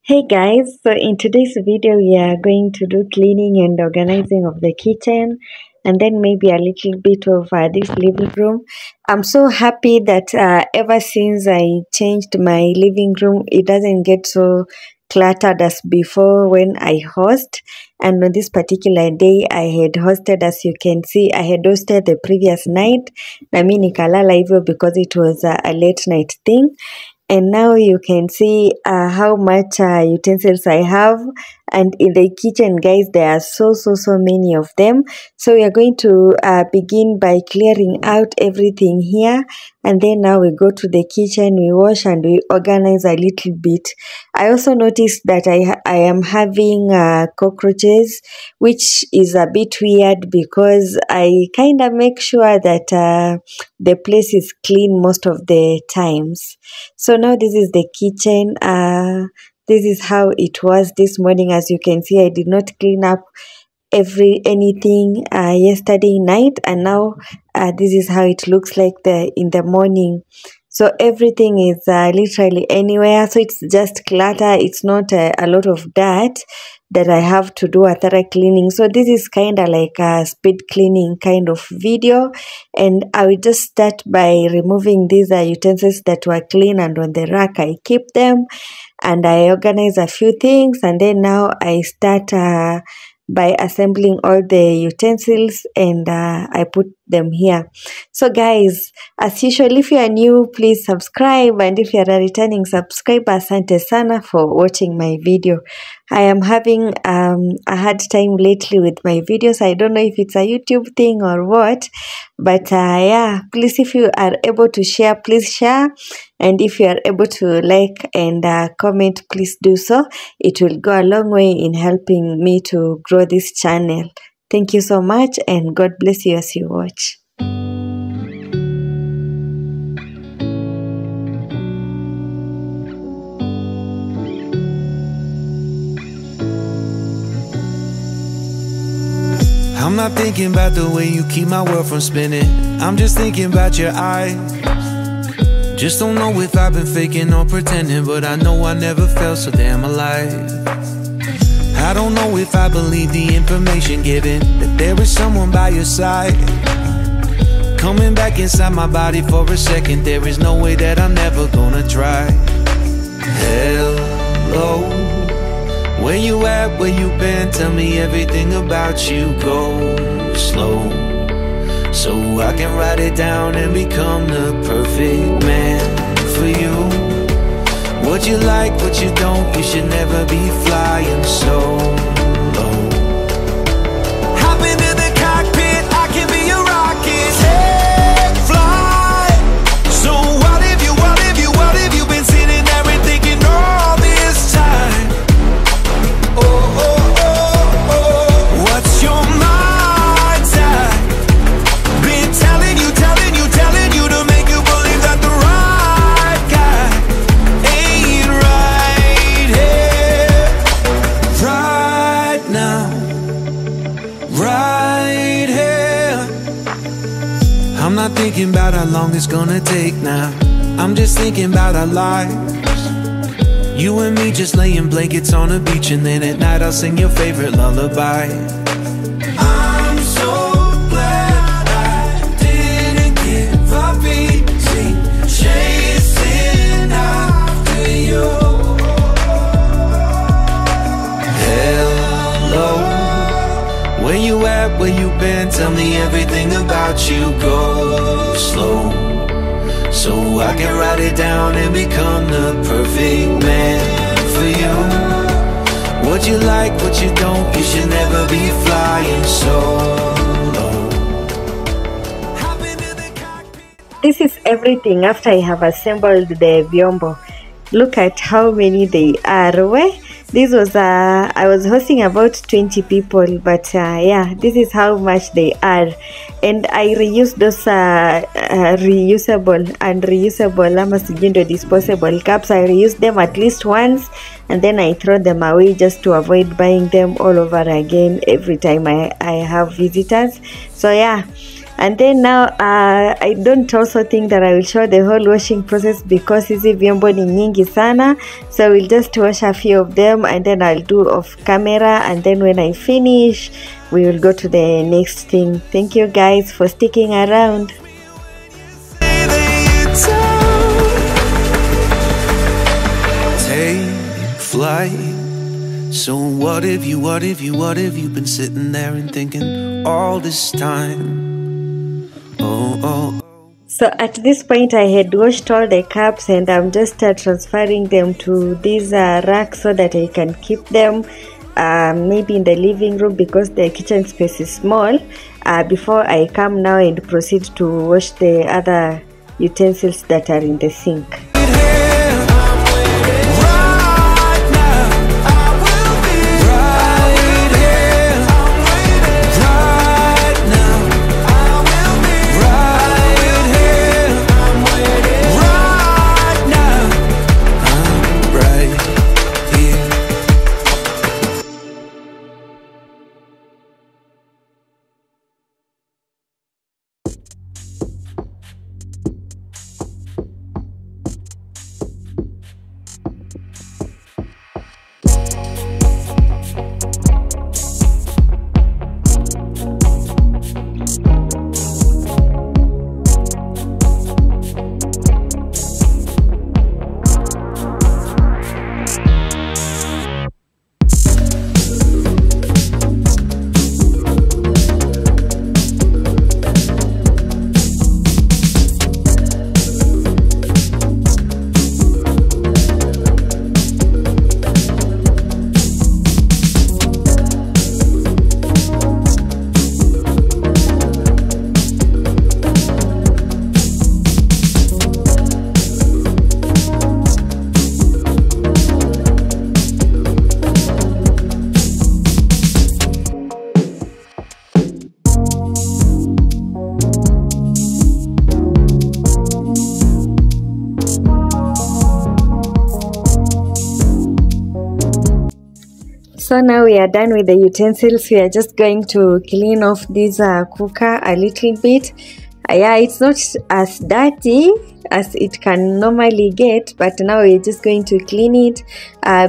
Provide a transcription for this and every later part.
Hey guys, so in today's video we are going to do cleaning and organizing of the kitchen and then maybe a little bit of this living room. I'm so happy that ever since I changed my living room, it doesn't get so cluttered as before when I host. And on this particular day, I had hosted, as you can see, I had hosted the previous night. Na mi nikalala hivyo because it was a late night thing. And now you can see how much utensils I have, and in the kitchen, guys, there are so many of them. So we are going to begin by clearing out everything here, and then now we go to the kitchen, we wash and we organize a little bit. I also noticed that I am having cockroaches, which is a bit weird because I kind of make sure that the place is clean most of the times. So now this is the kitchen. This is how it was this morning. As you can see, I did not clean up anything yesterday night, and now this is how it looks like in the morning. So everything is literally anywhere, so it's just clutter. It's not a lot of dirt that I have to do a thorough cleaning. So this is kind of like a speed cleaning kind of video, and I will just start by removing these utensils that were clean and on the rack. I keep them and I organize a few things, and then now I start by assembling all the utensils, and I put them here. So guys, as usual, if you are new, please subscribe, and if you are a returning subscriber, asante sana for watching my video. I am having a hard time lately with my videos. I don't know if it's a YouTube thing or what, but yeah, please, if you are able to share, please share, and if you are able to like and comment, please do so. It will go a long way in helping me to grow this channel. Thank you so much, and God bless you as you watch. I'm not thinking about the way you keep my world from spinning. I'm just thinking about your eyes. Just don't know if I've been faking or pretending, but I know I never felt so damn alive. I don't know if I believe the information given, that there is someone by your side. Coming back inside my body for a second, there is no way that I'm never gonna try. Hello, where you at, where you been? Tell me everything about you. Go slow, so I can write it down and become the perfect man for you. What you like, what you don't, you should never be flying so low. Hop into the cockpit, I can be your rocket. Take flight. So what if you been sitting there and thinking all this time? What's your mind's at? Been telling you to make you believe that the right guy ain't right here, right now, right here. I'm not thinking about how long it's gonna take now. I'm just thinking about our lives. You and me just laying blankets on a beach, and then at night I'll sing your favorite lullaby. I'm so glad I didn't give up easy, chasing after you. Hello, where you at, where you been? Tell me everything about you. Go slow, so I can write it down and become the perfect man for you. What you like, what you don't, you should never be flying so low. This is everything after I have assembled the vyombo. Look at how many they are. This was I was hosting about 20 people, but yeah, this is how much they are. And I reuse those reusable and reusable disposable cups. I reuse them at least once, and then I throw them away just to avoid buying them all over again every time I have visitors. So yeah, And then now I don't also think that I will show the whole washing process because hizi vyombo ni nyingi sana, so we'll just wash a few of them and then I'll do off camera, and then when I finish we will go to the next thing. Thank you guys for sticking around. Take flight. So what have you been sitting there and thinking all this time? Oh. So at this point I had washed all the cups and I'm just transferring them to these racks so that I can keep them maybe in the living room because the kitchen space is small, before I come now and proceed to wash the other utensils that are in the sink. So now we are done with the utensils. We are just going to clean off this cooker a little bit. Yeah, it's not as dirty as it can normally get, but now we're just going to clean it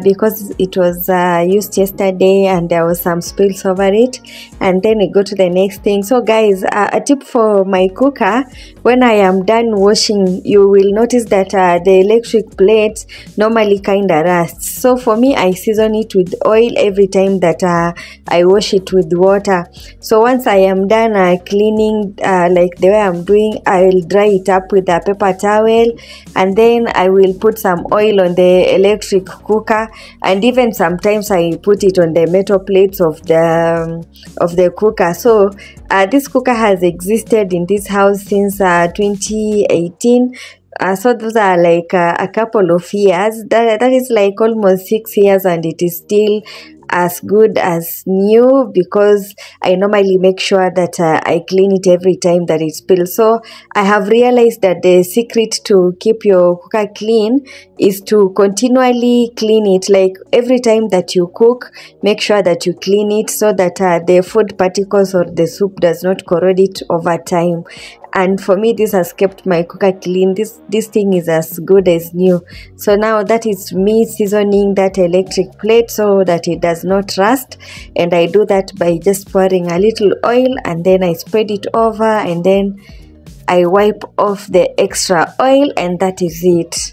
because it was used yesterday and there was some spills over it, and then we go to the next thing. So guys, a tip for my cooker: when I am done washing, you will notice that the electric plate normally kind of rusts. So for me, I season it with oil every time that I wash it with water. So once I am done cleaning like the way I'm doing, I will dry it up with a paper towel, and then I will put some oil on the electric cooker, and even sometimes I put it on the metal plates of the cooker. So this cooker has existed in this house since 2018. So those are like a couple of years. That is like almost 6 years, and it is still as good as new because I normally make sure that I clean it every time that it spills. So I have realized that the secret to keep your cooker clean is to continually clean it. Like every time that you cook, make sure that you clean it so that the food particles or the soup does not corrode it over time. And for me, this has kept my cooker clean. This thing is as good as new. So now that is me seasoning that electric plate so that it does not rust, and I do that by just pouring a little oil and then I spread it over, and then I wipe off the extra oil, and that is it.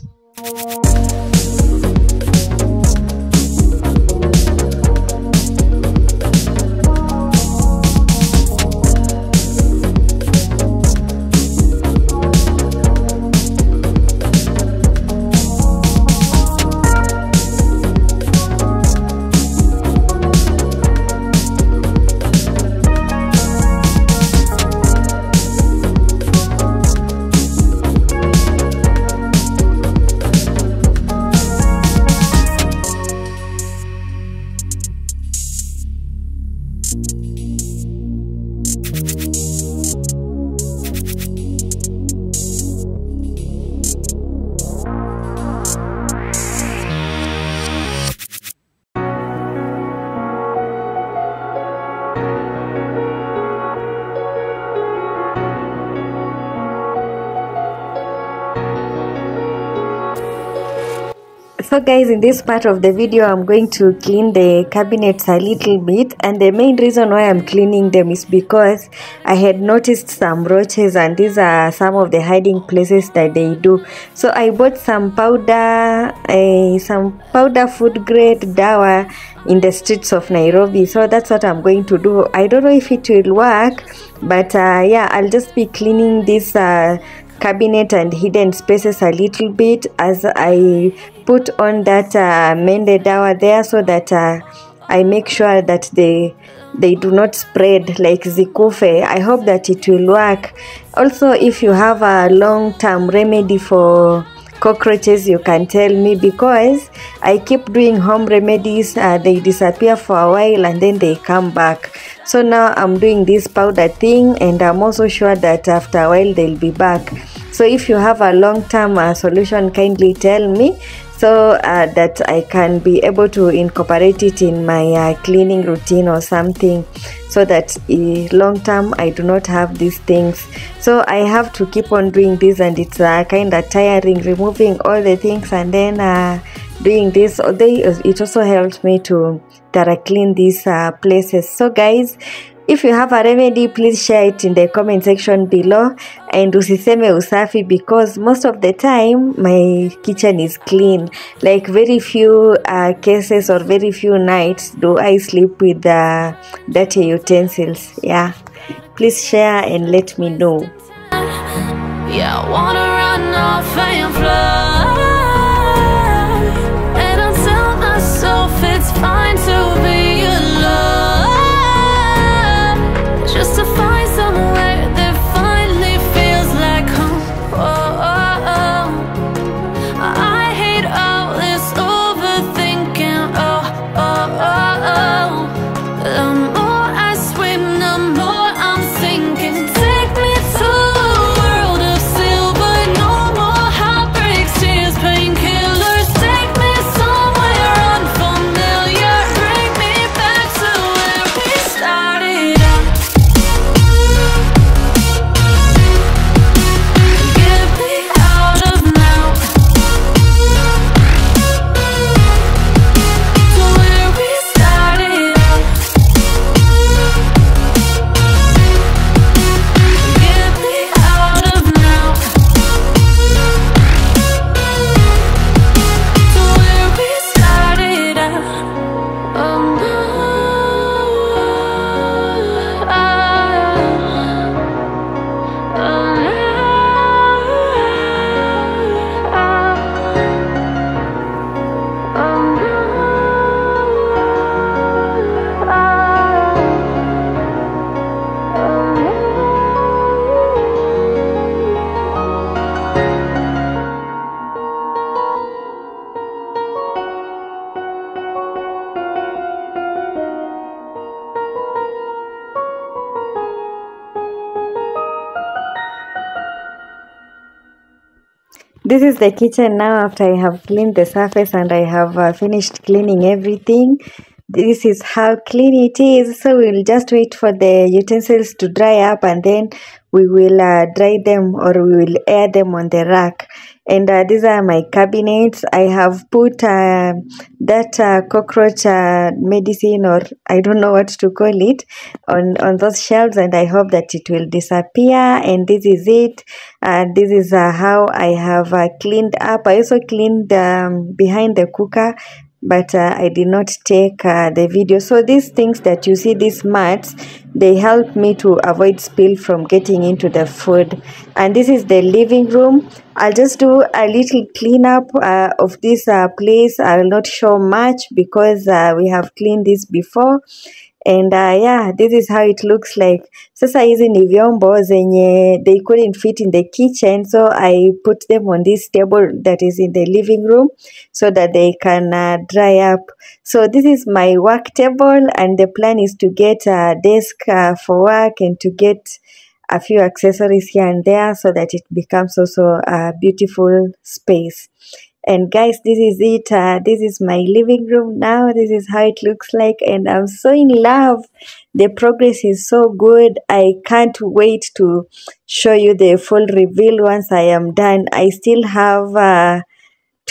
So guys, in this part of the video I'm going to clean the cabinets a little bit, and the main reason why I'm cleaning them is because I had noticed some roaches, and these are some of the hiding places that they do. So I bought some powder food grade dawa in the streets of Nairobi. So that's what I'm going to do. I don't know if it will work, but yeah, I'll just be cleaning this cabinet and hidden spaces a little bit as I put on that mended dawa there, so that I make sure that they do not spread like zikufe. I hope that it will work. Also, if you have a long-term remedy for cockroaches, you can tell me, because I keep doing home remedies, they disappear for a while and then they come back. So now I'm doing this powder thing, and I'm also sure that after a while they'll be back. So if you have a long-term solution, kindly tell me, so that I can be able to incorporate it in my cleaning routine or something, so that long-term I do not have these things. So I have to keep on doing this, and it's kind of tiring, removing all the things and then doing this. It also helps me to clean these places. So guys, if you have a remedy, please share it in the comment section below, and usiseme usafi, because most of the time my kitchen is clean. Like very few cases or very few nights do I sleep with dirty utensils. Yeah, please share and let me know. Yeah, I wanna run off and fly, and I'll tell myself it's fine to be alone, just to find somewhere that finally feels like home. I hate all this overthinking. The more I swim, the more I'm sinking. Take me to a world of silver, no more heartbreaks, tears, painkillers. Take me somewhere unfamiliar, bring me back to where we started out. Get me out of now, to where we started out. Get me out of now, to where we started out. This is the kitchen now after I have cleaned the surface and I have finished cleaning everything. This is how clean it is. So we'll just wait for the utensils to dry up, and then we will dry them, or we will air them on the rack. And these are my cabinets. I have put that cockroach medicine, or I don't know what to call it, on those shelves, and I hope that it will disappear. And this is it. This is how I have cleaned up. I also cleaned behind the cooker, but I did not take the video. So these things that you see, these mats, they help me to avoid spill from getting into the food. And this is the living room. I'll just do a little cleanup of this place. I will not show much because we have cleaned this before. And yeah, this is how it looks like. Sasa hizi ni vyombo zenye they couldn't fit in the kitchen, so I put them on this table that is in the living room so that they can dry up. So this is my work table, and the plan is to get a desk for work, and to get a few accessories here and there, so that it becomes also a beautiful space. And guys, this is it. This is my living room now. This is how it looks like, and I'm so in love. The progress is so good. I can't wait to show you the full reveal once I am done. I still have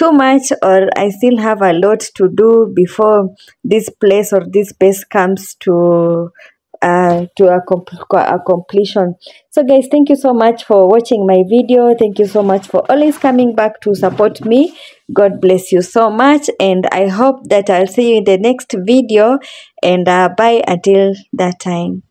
too much, or I still have a lot to do before this place or this space comes to a completion. So guys, thank you so much for watching my video. Thank you so much for always coming back to support me. God bless you so much, and I hope that I'll see you in the next video, and bye until that time.